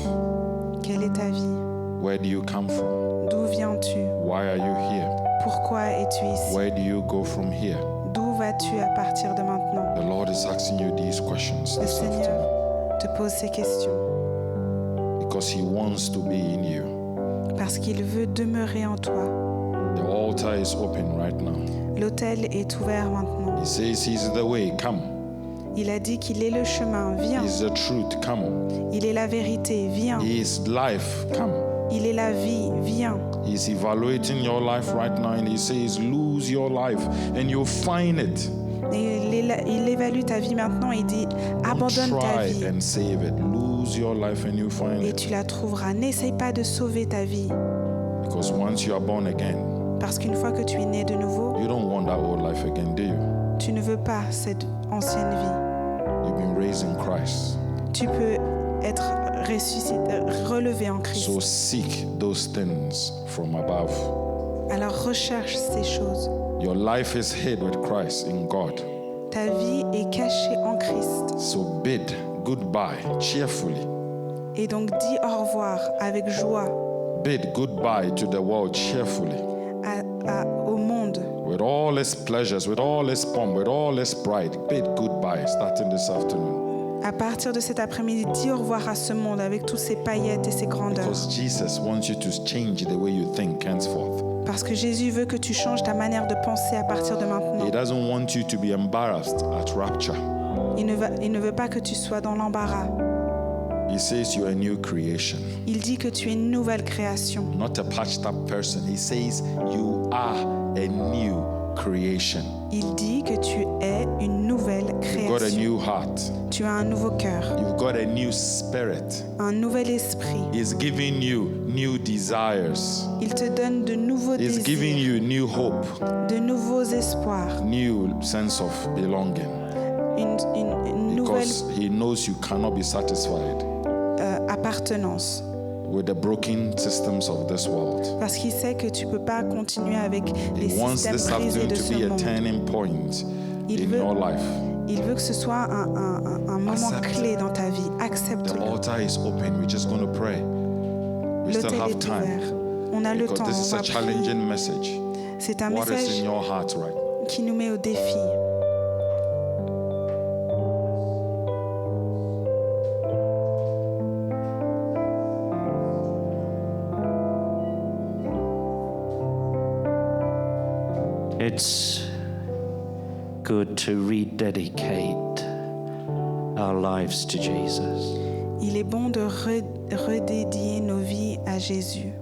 Quelle est ta vie? Where do you come from? D'où viens-tu? Why are you here? Pourquoi es-tu ici? Where do you go from here? D'où vas-tu à partir de maintenant? The Lord is asking you these questions Le this Seigneur afternoon te pose ces questions because He wants to be in you. parce qu'il veut demeurer en toi. The altar is open right now. L'autel est ouvert maintenant. He says he's the way, come. Il a dit qu'il est le chemin, viens. He's the truth, come. Il est la vérité, viens. He is life, come. Il est la vie, viens. He's evaluating your life right now and he says, lose your life and you'll find it. Et il évalue ta vie maintenant et dit, abandonne ta Try vie and save it. Lose your life and you'll find et it. tu la trouveras. N'essaye pas de sauver ta vie, Because once you are born again, parce qu'une fois que tu es né de nouveau, you don't want that old life again, do you? tu ne veux pas cette ancienne vie. You've been raised in Christ. Tu peux être relevé en Christ. So seek those things from above. Alors recherche ces choses. Your life is hid with Christ in God. Ta vie est cachée en Christ. So bid goodbye cheerfully. Et donc dis au revoir avec joie Bid goodbye to the world cheerfully. au monde. With all its pleasures, with all its pomp, with all its pride. Bid goodbye starting this afternoon. À partir de cet après-midi, dis au revoir à ce monde avec toutes ses paillettes et ses grandeurs. Because Jesus wants you to change the way you think henceforth. Parce que Jésus veut que tu changes ta manière de penser à partir de maintenant. He doesn't want you to be embarrassed at rapture. Il ne veut pas que tu sois dans l'embarras. He says you're a new creation, Il dit que tu es une nouvelle création. not a patched up person. He says you are a new creation. Il dit que tu es une nouvelle You've got a création. new heart. Tu as un nouveau cœur, You've got a new spirit. un nouvel esprit. He's giving you new desires. Il te donne de nouveaux He's giving désirs, you new hope, de nouveaux espoirs, new sense of belonging. une nouvelle Because he knows you cannot be satisfied appartenance. with the broken systems of this world. Parce qu'il sait que tu ne peux pas continuer avec les He wants systèmes this brisés afternoon de to ce be a monde. turning point Il in veut- your life. Il veut que ce soit un moment Accepte. clé dans ta vie. The Accepte-le. altar is open. We're just going to pray. We still L'autel have est time. ouvert. On a le Because temps. this is On a va prier. challenging message. C'est un What is in message your heart right now? qui nous met au défi. It's good to rededicate our lives to Jesus. Il est bon de redédier nos vies à Jésus.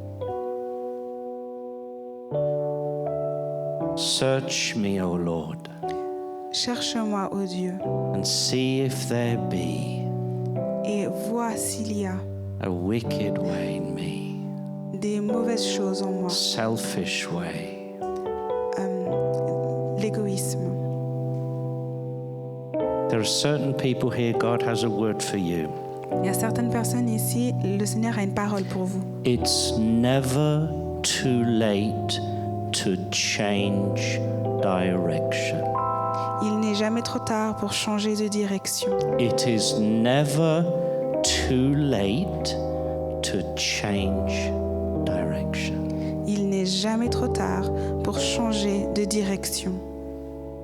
Search me, O Lord, Cherche-moi, ô Dieu, and see if there be et vois s'il y a a wicked way in me, des mauvaises choses en moi. selfish way. L'égoïsme. There are certain people here, God has a word for you. Il y a certaines personnes ici, le Seigneur a une parole pour vous. It's never too late to change direction. Il n'est jamais trop tard pour changer de direction. It is never too late to change direction. Il n'est jamais trop tard pour changer de direction.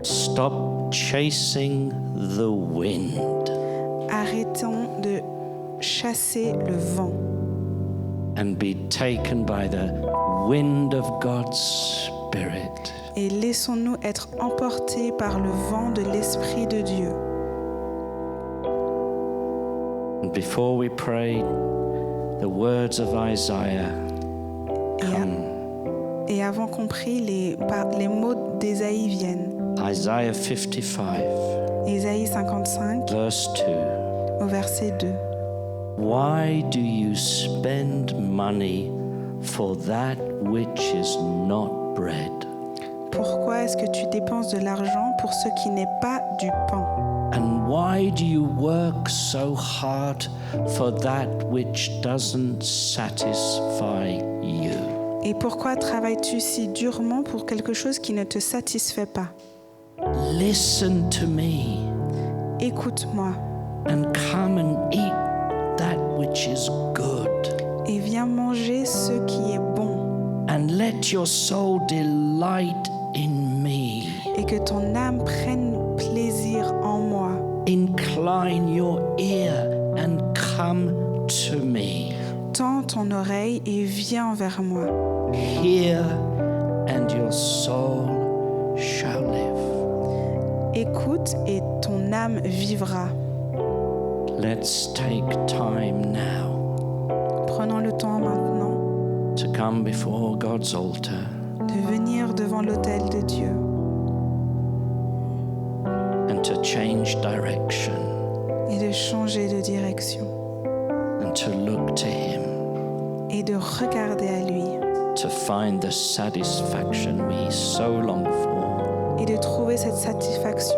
Stop chasing the wind Arrêtons de chasser le vent and be taken by the wind of God's Spirit. et laissons-nous être emportés par le vent de l'Esprit de Dieu. And before we pray, the words of Isaiah come. Et avant qu'on prie, les mots d'Ésaïe viennent. Isaiah 55, Ésaïe 55, verse 2. au verset 2. Why do you spend money for that which is not bread? Pourquoi est-ce que tu dépenses de l'argent pour ce qui n'est pas du pain? And why do you work so hard for that which doesn't satisfy you? Et pourquoi travailles-tu si durement pour quelque chose qui ne te satisfait pas? Listen to me Écoute-moi and come and eat that which is good. et viens manger ce qui est bon And let your soul delight in me. et que ton âme prenne plaisir en moi. Incline your ear and come to me. tends ton oreille et viens vers moi. Hear, and your soul shall live. Écoute et ton âme vivra. Let's take time now Prenons le temps maintenant to come before God's altar de venir devant l'autel de Dieu and to change direction et de changer de direction and to look to Him, et de regarder à lui to find the satisfaction we so long for. et de trouver cette satisfaction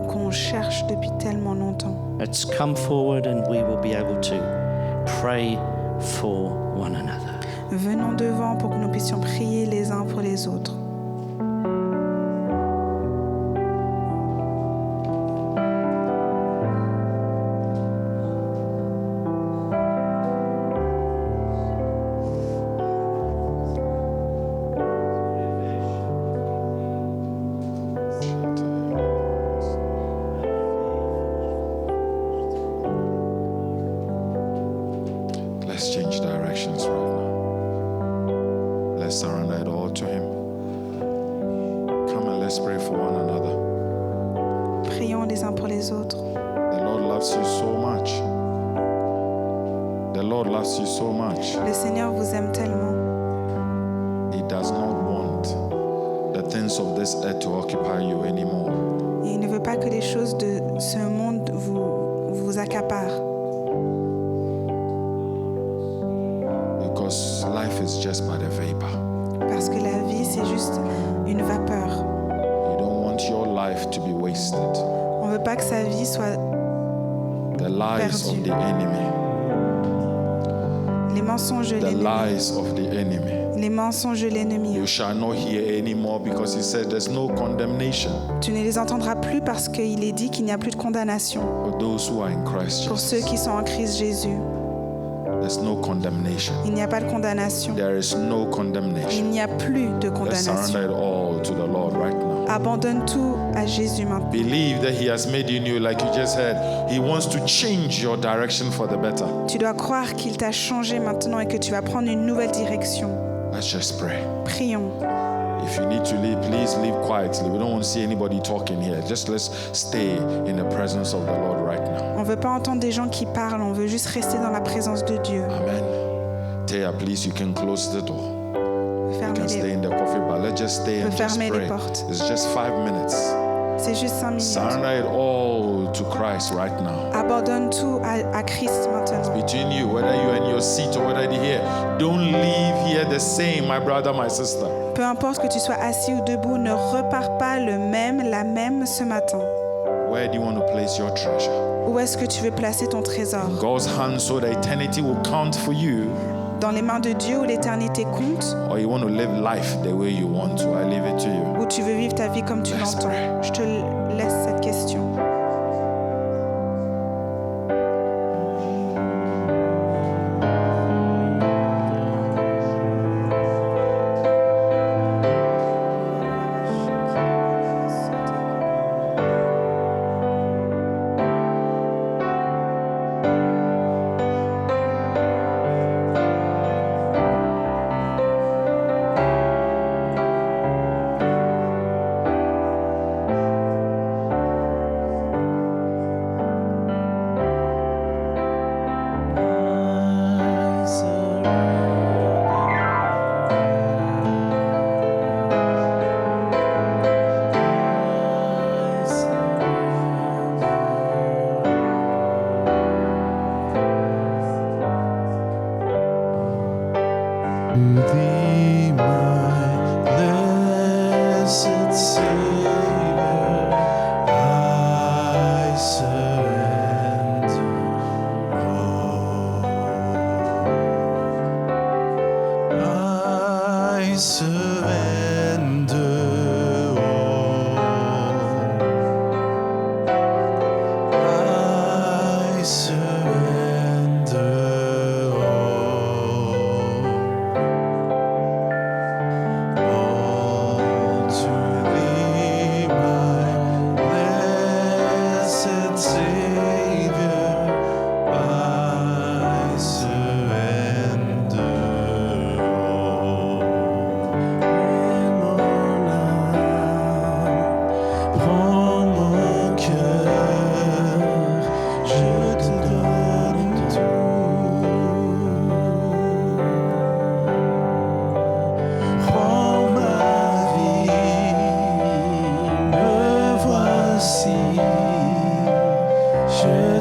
qu'on cherche depuis tellement longtemps. Let's come forward and we will be able to pray for one another. Venons devant pour que nous puissions prier les uns pour les autres. Let's change directions right now. Let's surrender it all to Him. Come and let's pray for one another. Prions les uns pour les autres. The Lord loves you so much. The Lord loves you so much. Le Seigneur vous aime tellement. He does not want the things of this earth to occupy you anymore. Et il ne veut pas que les choses de ce monde vous accaparent. Because life is just but a vapor. Parce que la vie, c'est juste une vapeur. You don't want your life to be wasted. On ne veut pas que sa vie soit The lies of the enemy. les mensonges de The l'ennemi. lies of the enemy. Les mensonges de l'ennemi. You shall not hear anymore because He said there's no condemnation Tu ne les entendras plus parce qu'il est dit qu'il n'y a plus de condamnation for those who are in Christ pour ceux Jesus. qui sont en Christ Jésus. There's no condemnation. Il n'y a pas de condamnation. There is no Il condemnation. n'y a plus de Let's condamnation. surrender it all to the Lord right now. Abandonne tout à Jésus maintenant. Believe that He has made you new, like you just heard. He wants to change your direction for the better. Tu dois croire qu'il t'a changé maintenant et que tu vas prendre une nouvelle direction. Let's just pray. Prions. If you need to leave, please leave quietly. We don't want to see anybody talking here. Just let's stay in the presence of the Lord right now. On ne veut pas entendre des gens qui parlent, on veut juste rester dans la présence de Dieu. Amen. Taya, please, you can close the door. You can Fermez stay les... in the coffee bar. Let's just stay and just Fermez les pray. portes. It's just 5 minutes. C'est juste 5 minutes. Surrender it all to Christ right now. Abandonne tout à Christ maintenant. Between you, whether you're in your seat or whether you're here, don't leave here the same, my brother, my sister. Peu importe que tu sois assis ou debout, ne repars pas la même ce matin. Where do you want to place your treasure? Où est-ce que tu veux placer ton trésor? God's hand so that eternity will count for you, Dans les mains de Dieu où l'éternité compte, or you want to live life the way you want to? I leave it to you. où tu veux vivre ta vie comme tu Let's l'entends? pray. Je te laisse cette question.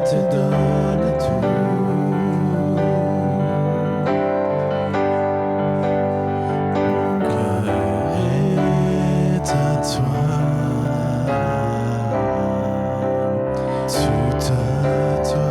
te donne tout. Mon cœur est à toi, tout à toi.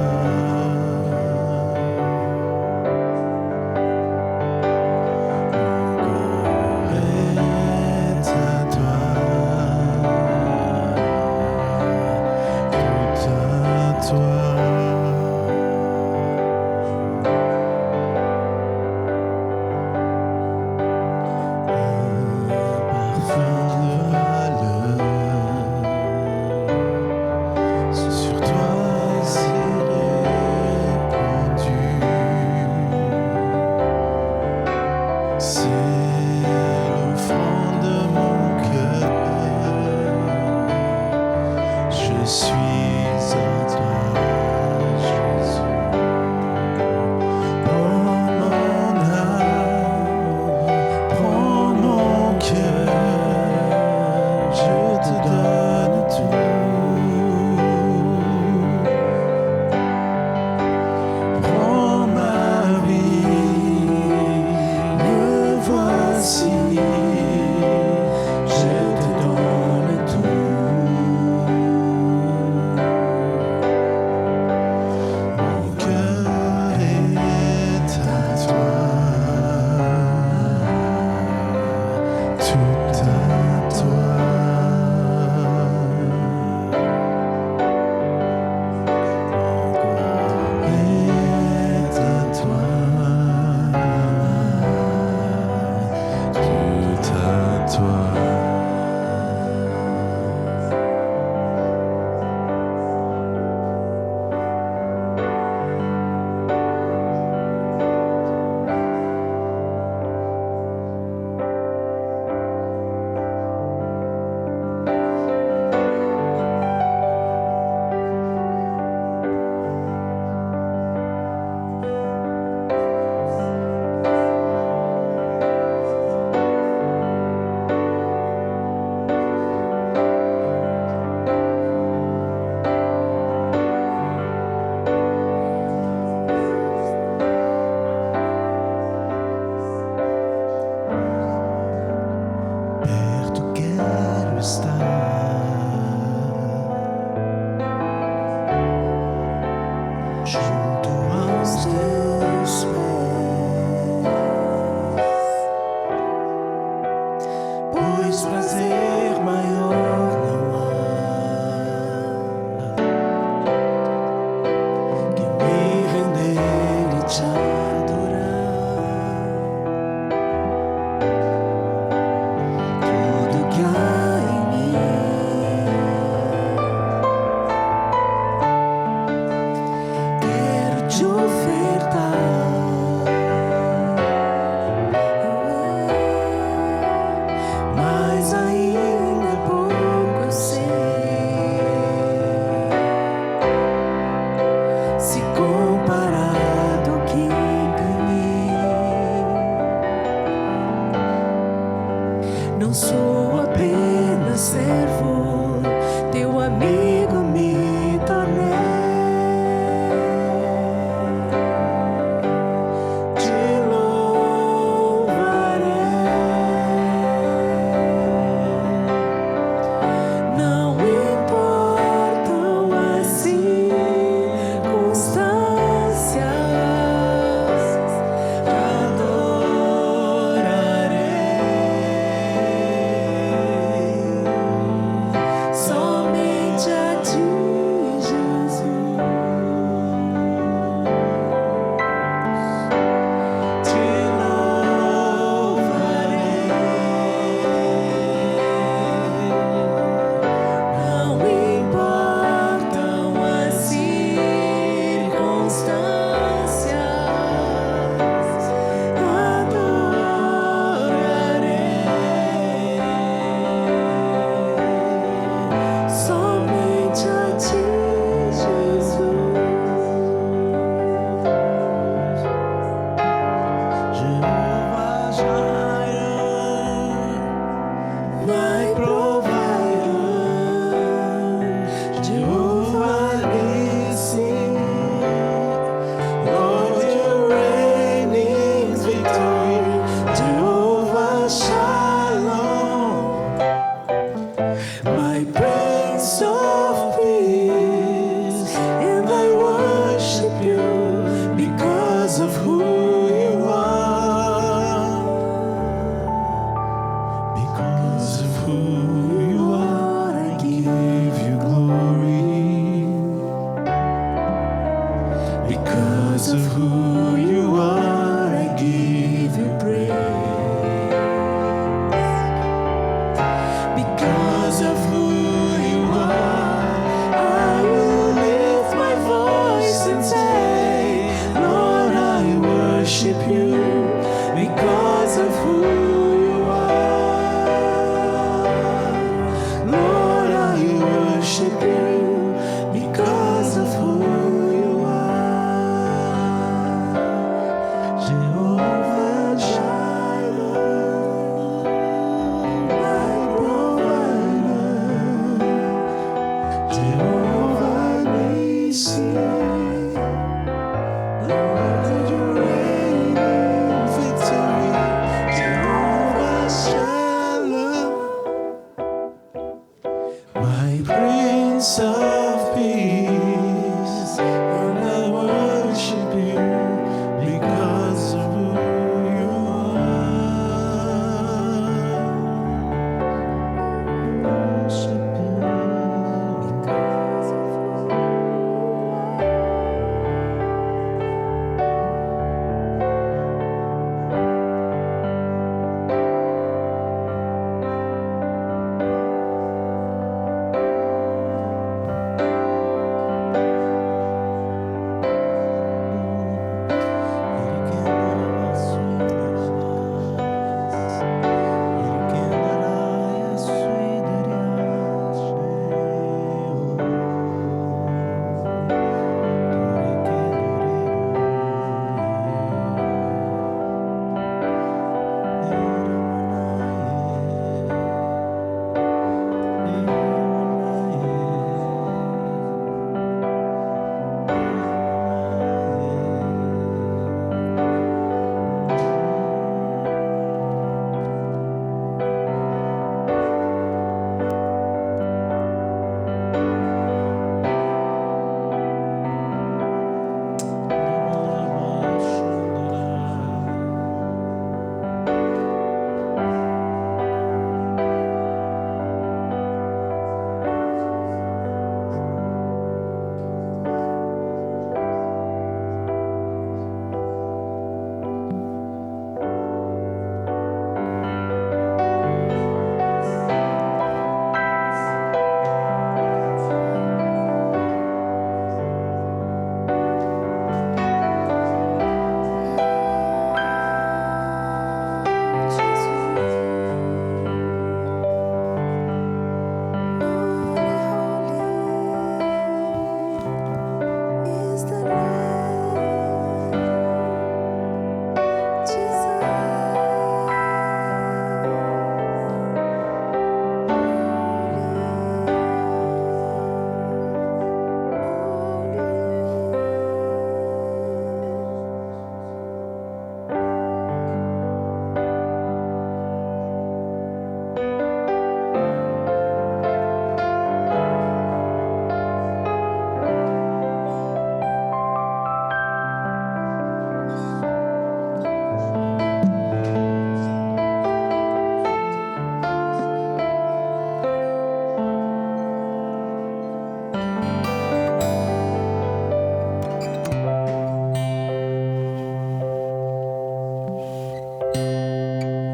Because of who you are, I give you praise. Because of who you are, I will lift my voice and say, Lord, I worship you. Because of who you are, Lord, I worship you. Because of who you are, Jehovah Jireh, my provider, Jehovah Nissi, Lord, you reign in victory, Jehovah Shalom, my Prince of Peace, and I worship you because of who you are. Worship you because of who you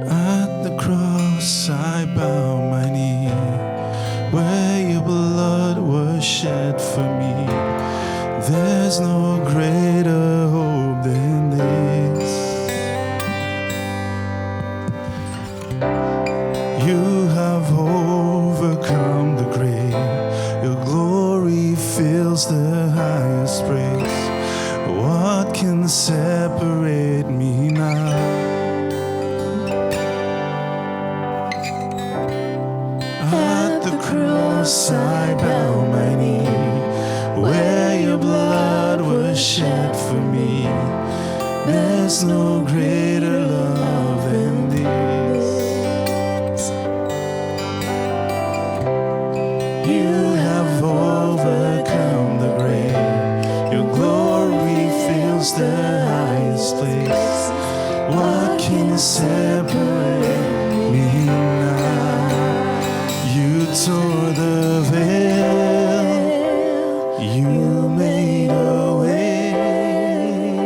At the cross I bow my knee, where your blood was shed for me. There's no greater hope than this. You have overcome the grave. Your glory fills the highest praise. What can separate me now? At the cross I bow my knee, where your blood was shed for me. There's no greater love than this. You have overcome the grave. Your glory fills the highest place. What can separate me now? You tore the veil. You made a way.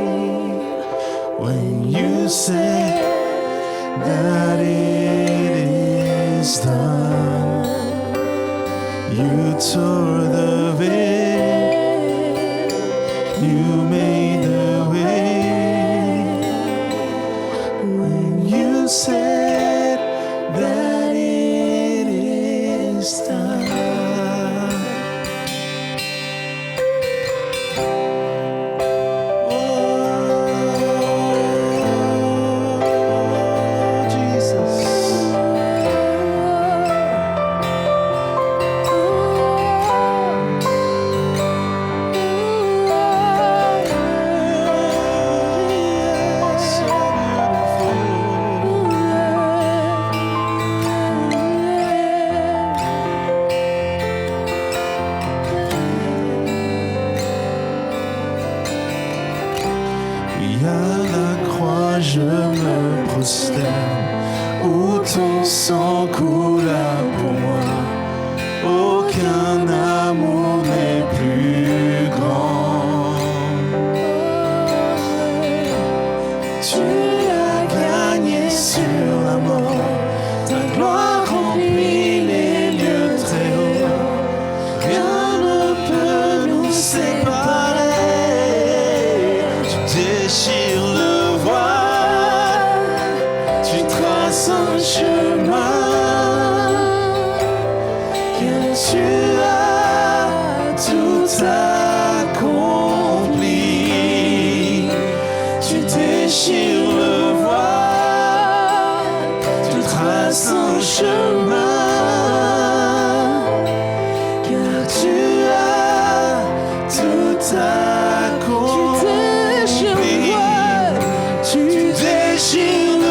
À la croix je me prosterne, où ton sang coula pour moi. Aucun amour n'est plus grand. Tu as gagné sur la mort, ta gloire remplit les lieux très hauts. Rien ne peut nous séparer. Tu déchires le voile, tu traces un chemin. Tu as tout accompli. Tu déchires le voile, tu traces un chemin, car tu as tout accompli. Tu déchires le voile, tu traces un chemin.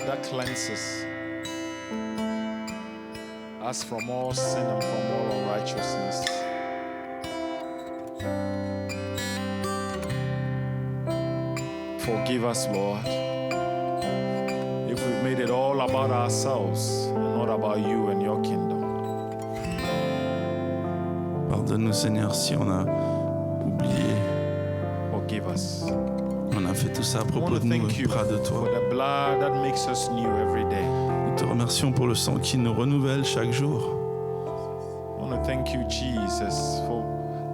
that cleanses us from all sin and from all unrighteousness. Forgive us, Lord, if we've made it all about ourselves and not about you and your kingdom. Pardonne-nous, Seigneur, si on a oublié, Forgive us. on a fait tout ça à I want propos to de nous thank et you pas de for toi. the blood that makes us new every day. Nous te remercions pour le sang qui nous renouvelle chaque jour. I want to thank you, Jesus, for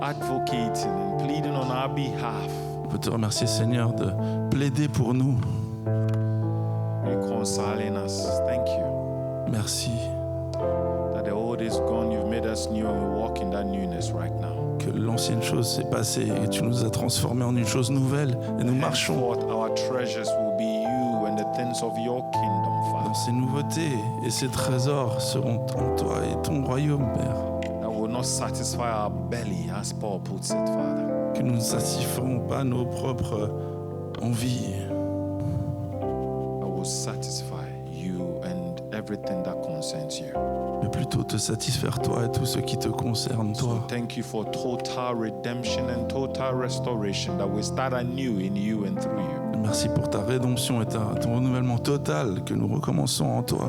advocating and pleading on our behalf, On peut te remercier, Seigneur, de plaider pour nous. reconciling us. Thank you Merci that the old is gone. You've made us new and we walk in that newness right now. que l'ancienne chose s'est passée et tu nous as transformés en une chose nouvelle et nous marchons Henceforth, our treasures will be you and the things of your kingdom, dans Father. ces nouveautés et ces trésors seront en toi et ton royaume, Père. That will not satisfy our belly, as Paul puts it, Father. Que nous ne satisferons pas nos propres envies, That will satisfy you and everything that concerns you. mais plutôt te satisfaire toi et tout ce qui te concerne, toi. So thank you for total redemption and total restoration that we start anew in you and through you. Merci pour ta rédemption et ton renouvellement total que nous recommençons en toi.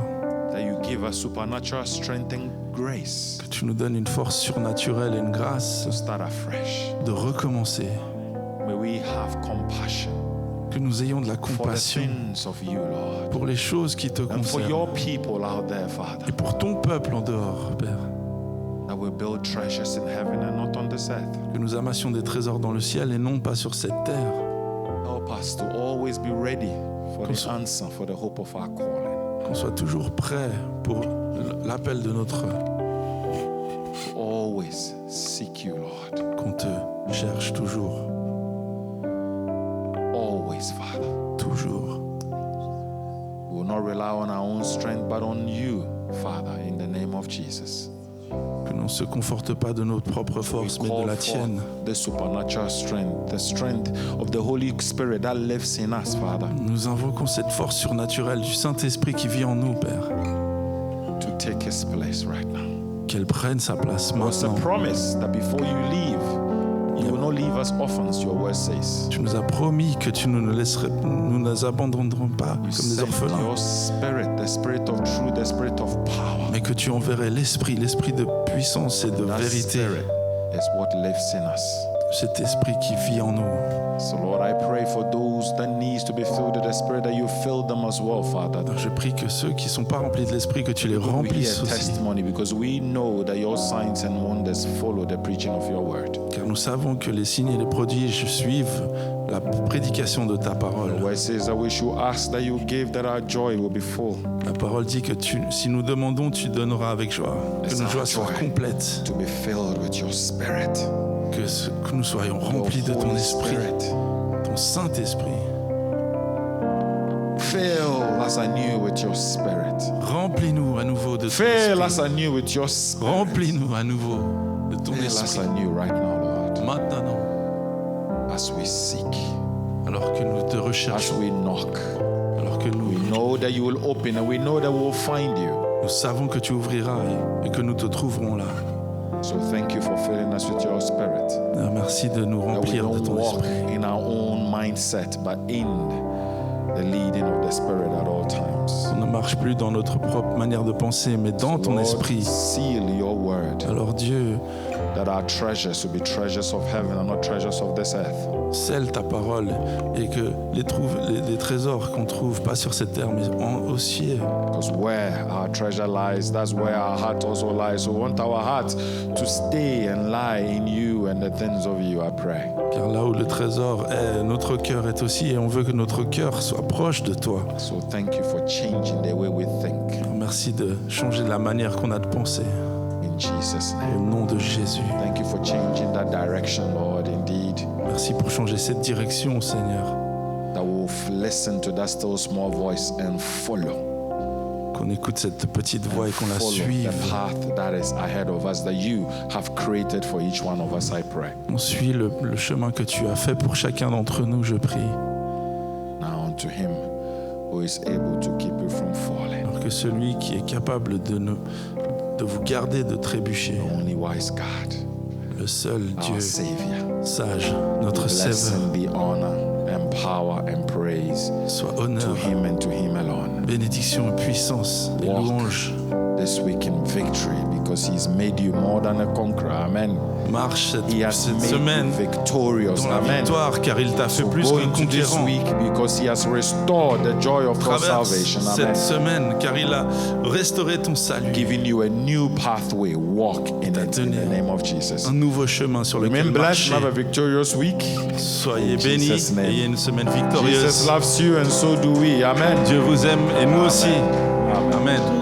That you give us supernatural strength and grace Que tu nous donnes une force surnaturelle et une grâce to start afresh. de recommencer. May we have compassion Que nous ayons de la for the compassion things of you, Lord. pour les choses qui te And for concernent. your people out there, Father, Et pour ton peuple en dehors, Père. that we build treasures in heaven and not on this earth. Que nous amassions des trésors dans le ciel et non pas sur cette terre. Help us to always be ready for the answer, for the hope of our calling. Qu'on soit toujours prêt pour l'appel de notre... To always seek you, Lord. Qu'on te cherche toujours. Always, Father. Toujours. We will not rely on our own strength, but on you, Father, in the name of Jesus. Que l'on ne se conforte pas de notre propre We force, mais de call la for tienne. the supernatural strength, the strength of the Holy Spirit that lives in us, Father, Nous invoquons cette force surnaturelle du Saint-Esprit qui vit en nous, Père. to take his place right now. Qu'elle prenne sa place It's a maintenant. promise that before you leave, you will not leave us orphans, your word says. Tu nous as promis que tu nous nous abandonnerons pas You comme des sent orphelins, your spirit, the spirit of truth, the spirit of power. mais que tu enverrais l'esprit de puissance et de That vérité, spirit is what lives in us. cet esprit qui vit en nous. So Lord, I pray for those that needs to be filled with the Spirit, that you fill them as well, Father. Alors, je prie que ceux qui ne sont pas remplis de l'esprit, que tu les We hear remplisses aussi, testimony because we know that your signs and wonders follow the preaching of your word. car nous savons que les signes et les prodiges suivent la prédication de ta parole. Where it says that we should ask that you give, that our joy will be full. La parole dit que si nous demandons, tu donneras avec joie, que nos joies soient complètes, To be filled with your Spirit, que nous soyons your remplis de ton Holy esprit, Spirit. ton Saint-Esprit. Fill us anew with your Spirit. Remplis-nous à nouveau de ton Fill us esprit. anew with your Spirit. Remplis-nous à nouveau de ton Fill us esprit. anew right now, Lord, Maintenant, as we seek, alors que nous te as recherchons, we knock. alors que We nous know that you will open and we know that we'll find you. savons que tu ouvriras et que nous te trouverons là. So thank you for filling us with your Spirit. Alors, merci de nous That we remplir de don't ton walk esprit. in our own mindset, but in the leading of the Spirit at all times. On ne marche plus dans notre propre manière de penser, mais dans ton Lord, esprit. seal your word, Alors Dieu, that our treasures will be treasures of heaven and not treasures of this earth. scelle ta parole et que les trésors qu'on trouve pas sur cette terre, mais au ciel. Because where our treasure lies, that's where our heart also lies. So we want our heart to stay and lie in you and the things of you, I pray. Car là où le trésor est, notre cœur est aussi, et on veut que notre cœur soit proche de toi. So thank you for changing the way we think. Alors, merci de changer la manière qu'on a de penser. In Jesus' Au name. nom de Jésus. Thank you for changing that direction, Lord, indeed. Merci pour changer cette direction, Seigneur. That we'll listen to that still small voice and follow. Qu'on écoute cette petite voix et qu'on la Follow suive. the path that is ahead of us, that you have created for each one of us, I pray. On suit le chemin que tu as fait pour chacun d'entre nous, je prie. Now unto him who is able to keep you from falling. Alors que celui qui est capable de vous garder de trébucher, The only wise God, le seul Dieu our Savior. sage, notre Sauveur, Blessing, be honor, and power, and praise soit to honneur, Him and to Him alone. bénédiction et puissance et Walk louange. this week in victory because He's made you more than a conqueror. Amen. Marche He has cette made semaine you victorious. dans la Amen. victoire, car il t'a fait So plus go qu'un into this conquérant. week because He has restored the joy of your Traverse salvation. cette Amen. semaine, car il a restauré ton salut, Giving you a new pathway. Walk in t'a it in donné the name of Jesus. un nouveau chemin sur lequel Remain blessed marcher. and have a victorious week. Soyez In bénis, Jesus' name. ayez une semaine Jesus victorieuse. loves you and so do we. Amen. Dieu vous aime et nous aussi. Amen. Amen.